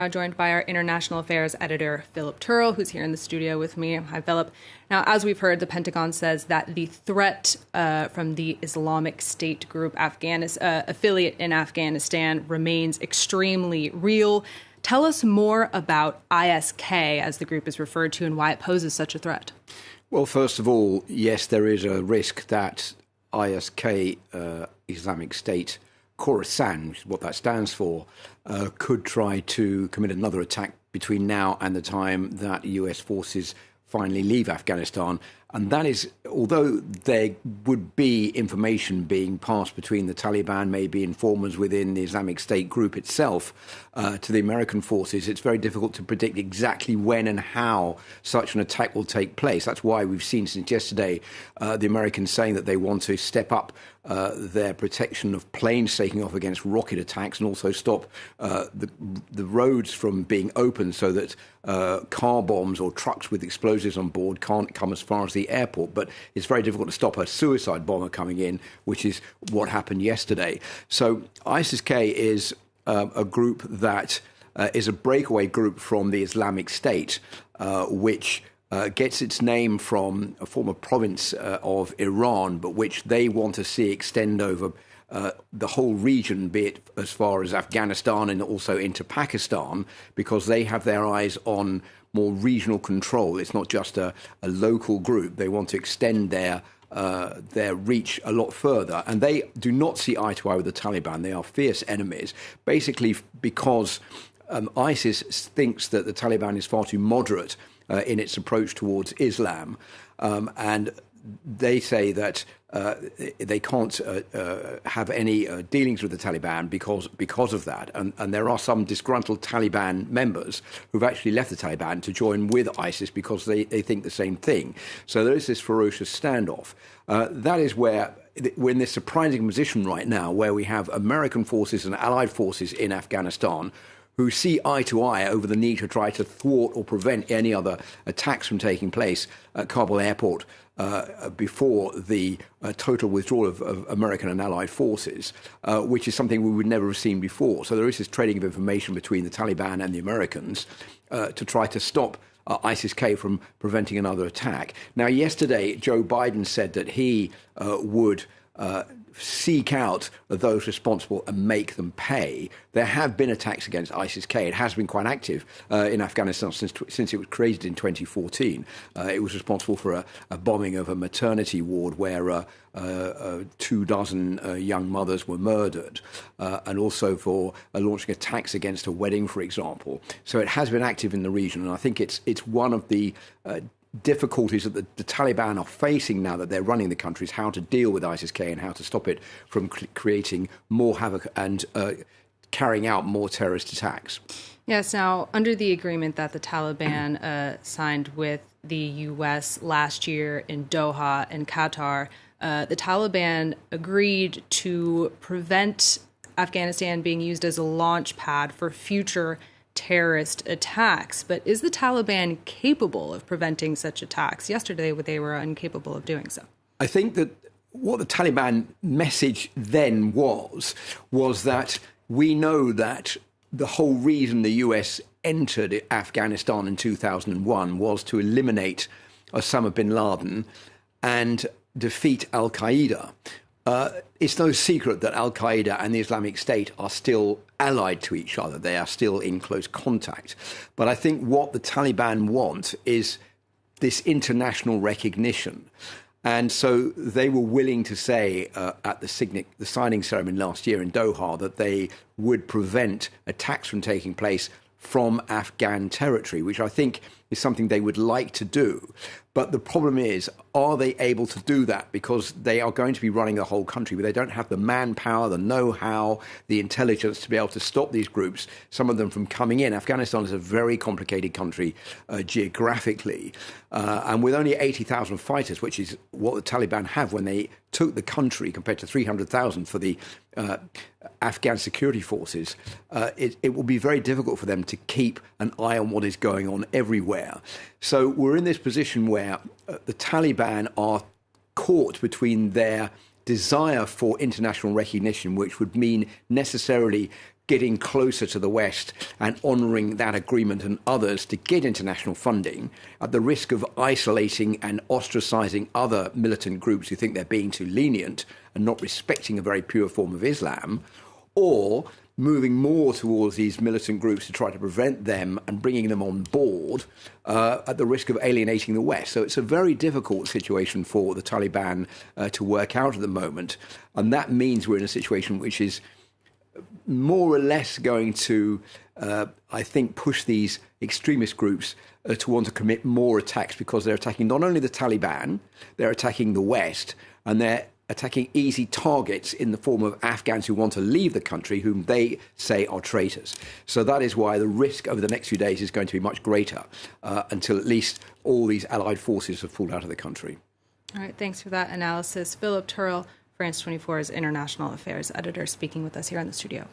Joined by our international affairs editor, Philip Turrell, who's here in the studio with me. Hi, Philip. Now, as we've heard, the Pentagon says that the threat from the Islamic State group affiliate in Afghanistan remains extremely real. Tell us more about ISK, as the group is referred to, and why it poses such a threat. Well, first of all, yes, there is a risk that ISK, Islamic State Khorasan, which is what that stands for, could try to commit another attack between now and the time that US forces finally leave Afghanistan. And that is, although there would be information being passed between the Taliban, maybe informers within the Islamic State group itself, to the American forces, it's very difficult to predict exactly when and how such an attack will take place. That's why we've seen since yesterday the Americans saying that they want to step up their protection of planes taking off against rocket attacks and also stop the roads from being opened so that car bombs or trucks with explosives on board can't come as far as the airport. But it's very difficult to stop a suicide bomber coming in, which is what happened yesterday. So ISIS-K is a group that is a breakaway group from the Islamic State, which gets its name from a former province of Iran, but which they want to see extend over the whole region, be it as far as Afghanistan and also into Pakistan, because they have their eyes on more regional control. It's not just a local group. They want to extend their reach a lot further. And they do not see eye to eye with the Taliban. They are fierce enemies, basically because ISIS thinks that the Taliban is far too moderate in its approach towards Islam. And they say that they can't have any dealings with the Taliban because of that. And there are some disgruntled Taliban members who've actually left the Taliban to join with ISIS because they think the same thing. So there is this ferocious standoff. That is where we're in this surprising position right now where we have American forces and allied forces in Afghanistan who see eye to eye over the need to try to thwart or prevent any other attacks from taking place at Kabul airport before the total withdrawal of American and allied forces, which is something we would never have seen before. So there is this trading of information between the Taliban and the Americans to try to stop ISIS-K from preventing another attack. Now, yesterday, Joe Biden said that he would seek out those responsible and make them pay. There have been attacks against ISIS-K. It has been quite active in Afghanistan since it was created in 2014. It was responsible for a bombing of a maternity ward where 24 young mothers were murdered, and also for launching attacks against a wedding, for example. So it has been active in the region, and I think it's one of the difficulties that the Taliban are facing now that they're running the country is how to deal with ISIS-K and how to stop it from creating more havoc and carrying out more terrorist attacks. Yes. Now, under the agreement that the Taliban signed with the U.S. last year in Doha and Qatar, the Taliban agreed to prevent Afghanistan being used as a launch pad for future terrorist attacks. But is the Taliban capable of preventing such attacks? Yesterday, they were incapable of doing so. I think that what the Taliban message then was that we know that the whole reason the US entered Afghanistan in 2001 was to eliminate Osama bin Laden and defeat al-Qaeda. It's no secret that al-Qaeda and the Islamic State are still allied to each other. They are still in close contact. But I think what the Taliban want is this international recognition. And so they were willing to say at the signing ceremony last year in Doha that they would prevent attacks from taking place from Afghan territory, which I think is something they would like to do. But the problem is, are they able to do that? Because they are going to be running the whole country, but they don't have the manpower, the know-how, the intelligence to be able to stop these groups, some of them from coming in. Afghanistan is a very complicated country geographically. And with only 80,000 fighters, which is what the Taliban have when they took the country compared to 300,000 for the Afghan security forces, it will be very difficult for them to keep an eye on what is going on everywhere. So we're in this position where the Taliban are caught between their desire for international recognition, which would mean necessarily getting closer to the West and honouring that agreement and others to get international funding at the risk of isolating and ostracising other militant groups who think they're being too lenient and not respecting a very pure form of Islam, or moving more towards these militant groups to try to prevent them and bringing them on board at the risk of alienating the West. So it's a very difficult situation for the Taliban to work out at the moment. And that means we're in a situation which is more or less going to, I think, push these extremist groups to want to commit more attacks, because they're attacking not only the Taliban, they're attacking the West, and they're attacking easy targets in the form of Afghans who want to leave the country, whom they say are traitors. So that is why the risk over the next few days is going to be much greater until at least all these allied forces have pulled out of the country. All right, thanks for that analysis. Philip Turrell, France 24's International Affairs editor, speaking with us here in the studio.